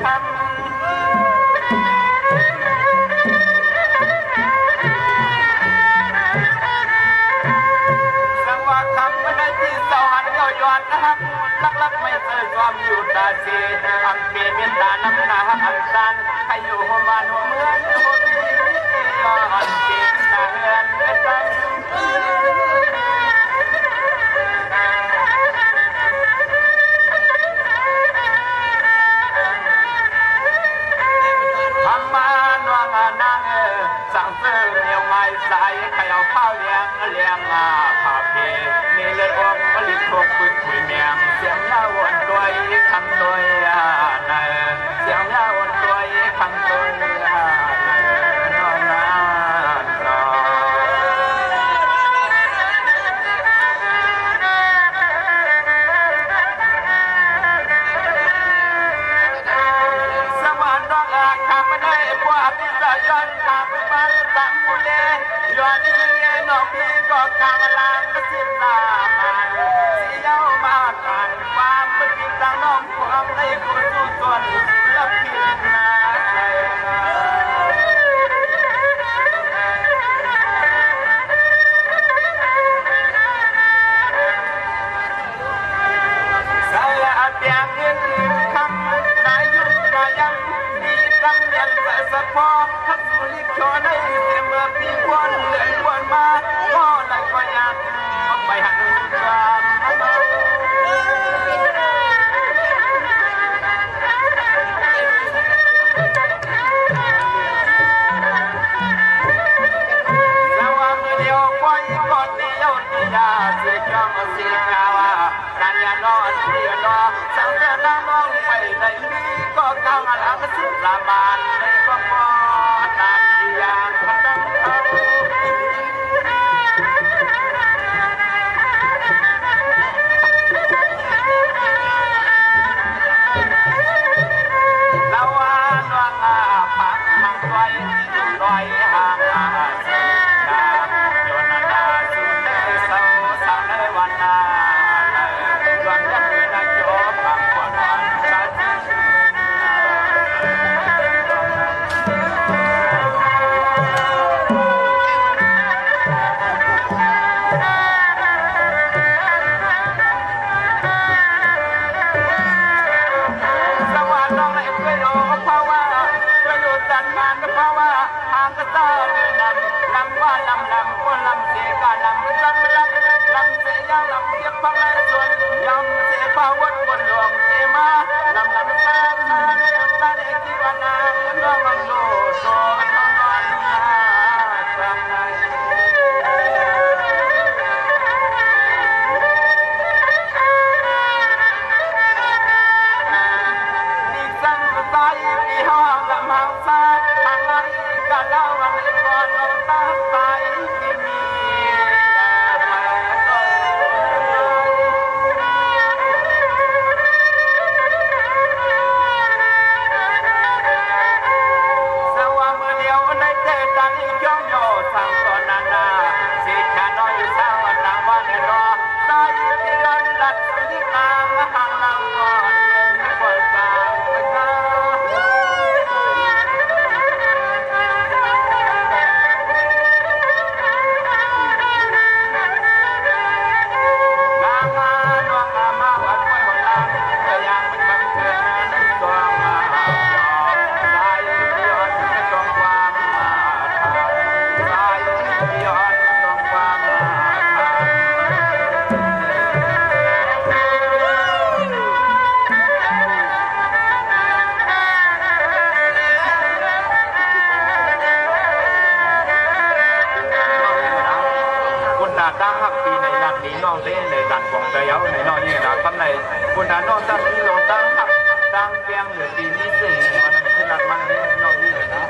คำสังว่าคำไม่ได้ที่เสาหันเก่าย้อนนะครับลักไม่เคยความอยู่ตาสีอังเกมีตาน้ำหนาอันสันให้อยู่หัวมันหัวเมืองหัวดีอันเกมีตาเฮือนเป็นตั้งสั่งซื้อเหนียวไม้สายใครเอาข้าวเลี้ยงผ่าเพมีเลือดอมผลิตโคกปึกคุยเมียงเสียงยาวนตัวคำตัวยานายเสียงยาวนตัวคำตัวยานายนอนนานนอนสวรรค์น้องอาคำไม่ได้กว่าพิจารณาปันตะมุเลย้อนนี้น้องพี่ก็กางลางก็สิ้นลามันสีเย้ามากันความมันติดตั้งน้องความในกุศลส่วนและพิจารณาใส่ใส่อาเตียงเงินคำนายุนนายังมีตำเนียนแต่สะพอทับสุริโชในเสียเมื่อปีวันเดือนวันมาก็เลยก็ยังไปหันกลางแล้วว่าเมื่อเดียวปล่อยก่อนเดียวที่ยาเสียจอมเสียงาวานานยานอนเสียนอสังเกตน้ำมองไปในนี้ก็ก้าวมาหลังสุดละบานในก็พอนานอย่างพันดังเขาแล้วว่าน้องอาพักห่างไว้ลอยห่างอาเสียดาโยนนาสุดในเสาสาวในวันนาดวงยักษ์ในโยบางคนวันชาติพังไล่ส่วนยำเสียพาวัดบนหลวงเทมาลำซาซาเรื่องตาเด็กที่วันนาน้องลำโลโตทองนอนนาครั้งไหนดีสังตายปีห้องละมังซาทางไหนก็เล่าวันก่อนน้องตาตายที่มีตั้งหักปีในหลักนี้น้องเต้ในหลักของเจ้าในน้องนี่นะคำในคนนั้นน้องตั้งที่ลงตั้งหักตั้งเปียงหรือปีนี้สิ่งมันคือหลักมันนี่น้องนี่เลยนะ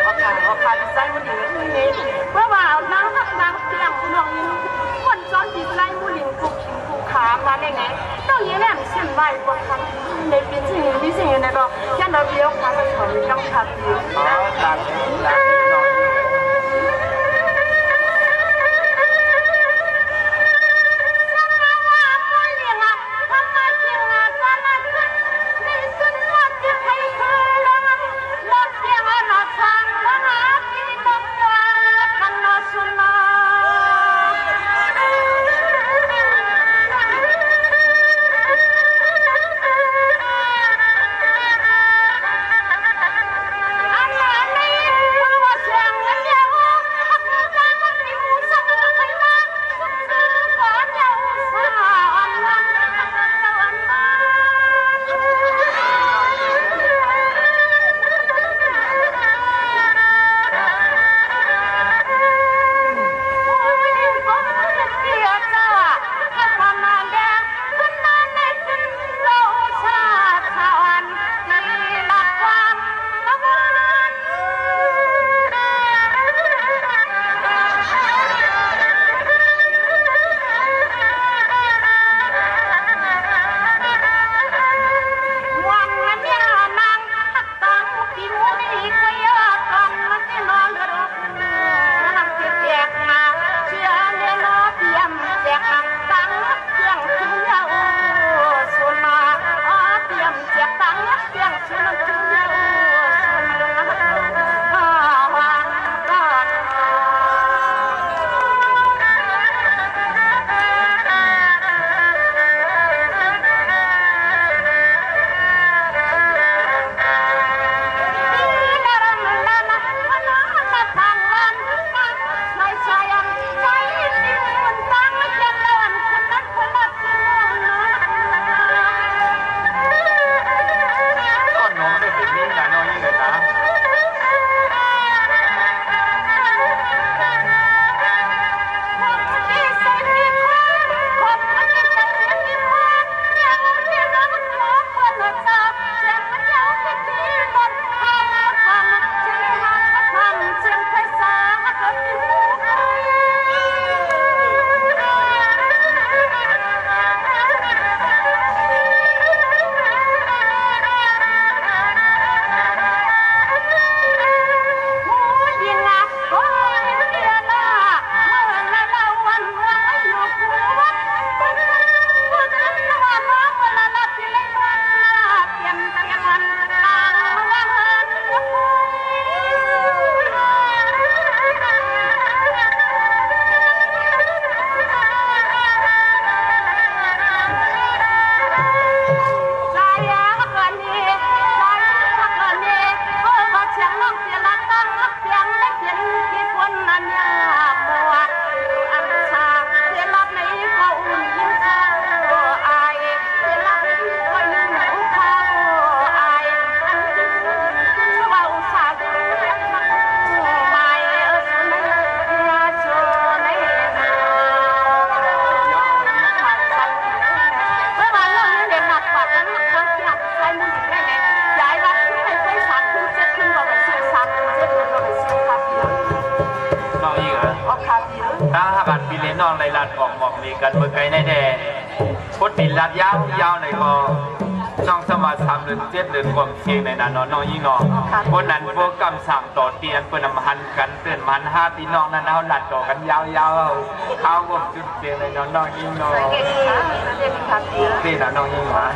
เอาขาดีไซน์มันอยู่นี่เพราะว่าน้ำหักน้ำเปียงน้องนี่คนซ้อนดีไซน์มูลิงผูกขิงผูกขามาได้ไงน้องยี่แหลมเส้นไหวบนคำในปีสิ่งนี้สิ่งในก็แค่เราเดียวขาไปถอยต้องขาดอยู่อ๋อหลักน้องใ พี่เลนน้องไรลัดออกหมอกมีกันเมื่อไกลแน่ๆพุทธิลัดยาวในคอน้องสมาทำเดินเดินความเชียงในนั้นน้องยิ่งน้องคนนั้นพวกกำสั่งต่อเตียนเปิดน้ำหันกันเตือนมัน5พี่น้องนั้นเขาหลัดต่อกันยาวเข้าวงจุดเชียงในน้องยิ่งน้องตีน้องยิ่งน้อง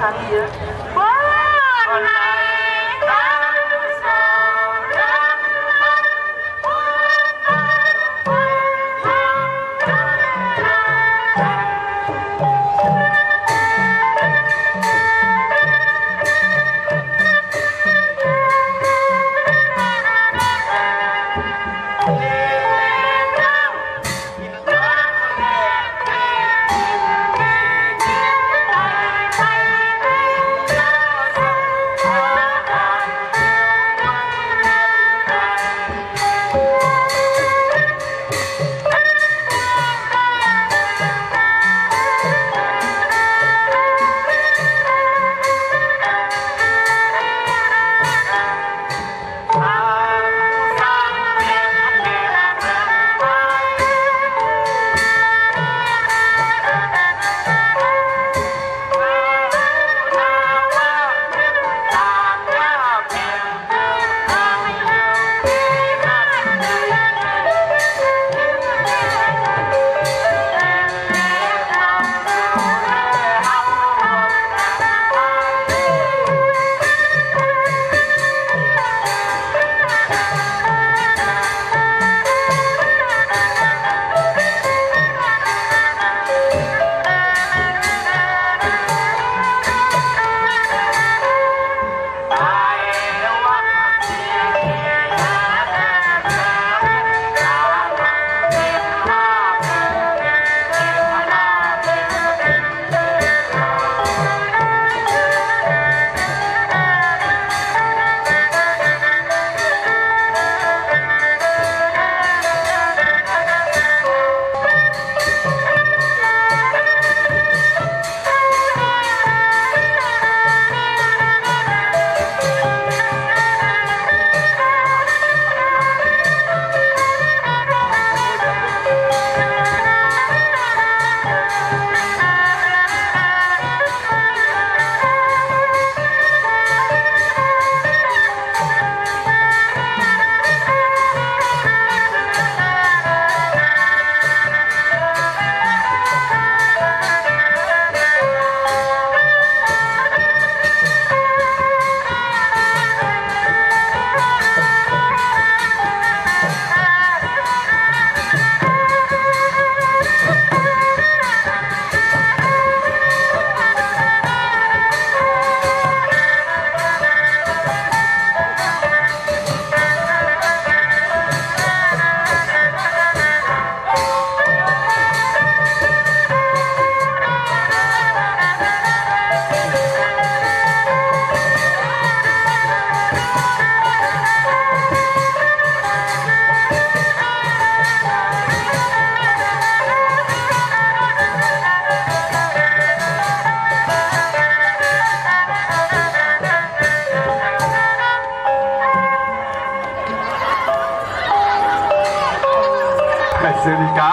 สิริกา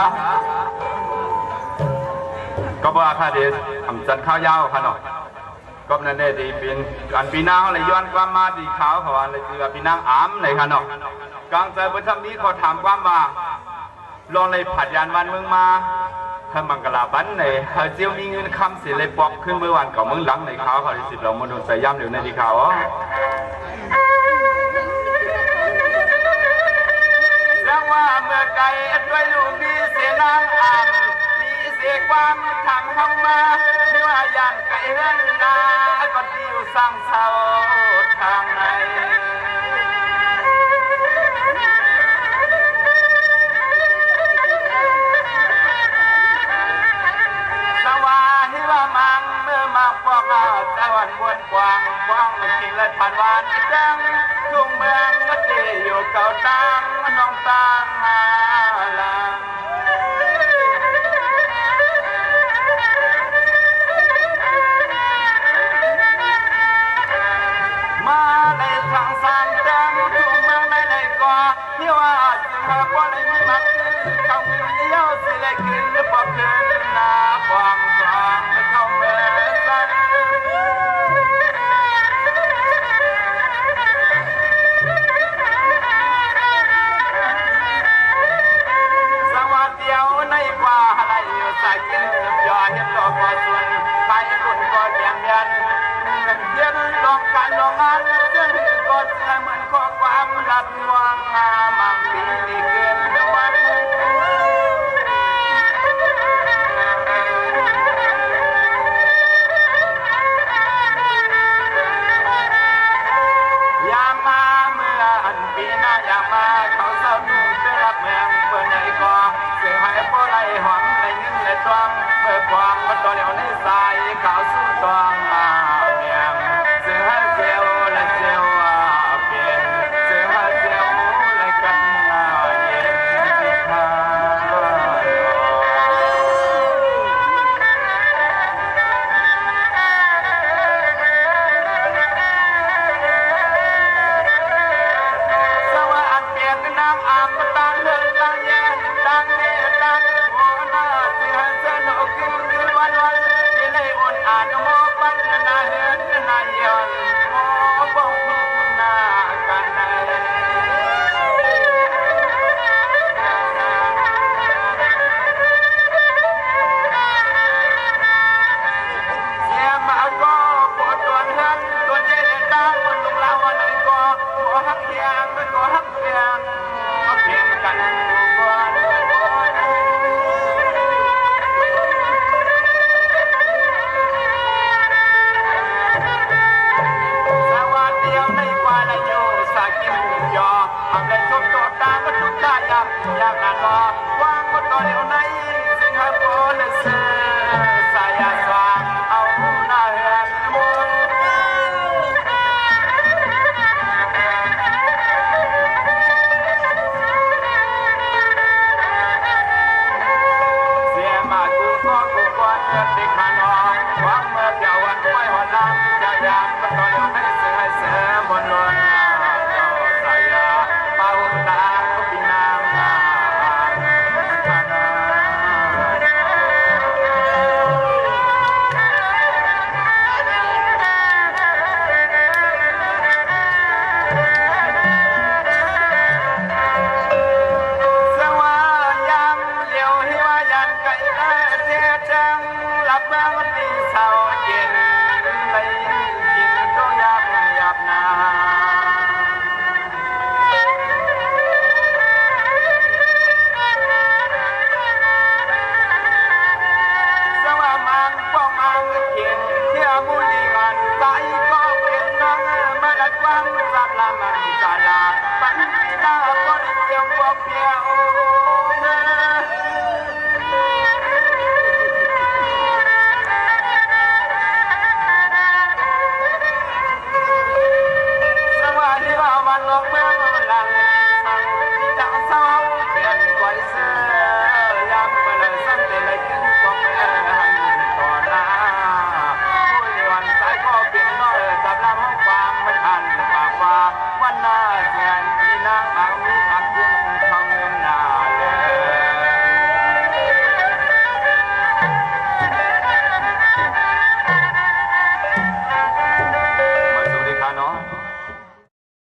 ก็บอกค่ะเดี๋ยวทำจันข้าวยาวค่ะเนาะก็นั่นเองดีเป็นการปีนางอะไรย้อนความมาดีขาวเขาอะไรคือปีนางอ้ำเลยค่ะเนาะกลางใจบนทำนี้เขาถามความมาลองในผัดยานวันเมืองมาเธอมังกรบันในเธอเจียวมีเงินคำสิเลยปอกขึ้นเมื่อวันกับเมืองหลังในเขาเขาได้สิบเรามาโดนใส่ย่ำอยู่ในดีเขาเรื่องว่าเมื่อไก่ด้วยลูกมีเสียนางอ่ำมีเสียความทางเข้ามาไม่ว่าอย่างไก่เฮือนนาก็ติวสร้างเสาทางไหนสว่าที่ว่ามังเมื่อมาพวกเราตะวันบนกว้างกว้างกินและผ่านวันจังทุ่งเมืองก็เจอยู่เก่าตังน้องตังมาลังมาในทางสามจังทุ่งเมืองในก่อที่ว่าจึงหากว่าในไม่มักเขาเงินเลี้ยวสิเลยกิน ขึ้นหน้าควงเข้าเมื่อสันสวัสดีเดียวในกว่าอะไรอยู่ใส่กินยอเห็นดอกบัวส่วนไปคุณก็เยี่ยมยันเย็นลองการลองงานเรื่องก็จะเหมือนข้อความรับวางมังปีนี้เกินวันยามมาเมื่ออันปีหน้ายามมาเขาเศร้าดูเพื่อรับเมืองเพื่อใหญ่ก็เสียหายเพราะไรหอมในนึ่งในตวงเมื่อความมันตัวเดียวในสายเขาสู้ตวงมาเมียงเสือเจียวและเจียวเปลี่ยนเสือเจียวและกันเย็นที่ทางนางอามตางเดินตางแย่ตางเนตางโอนาเสียเสนอกินกินวันที่ในอ่อนอ่านโมปันนาเห็นนายอนโมปงนากันในเสียมาก็ปวดตัวเห็นตัวเย็นตางมันลุกลาวันไหนก็หัวหักเพียงก็หักเพียงเพียงกันทุกวันสวัสดีในกว่าละโยสากินยอทำได้ทุกตัวตาก็ทุกตาอยากนานรอวางก็ตัวเดียว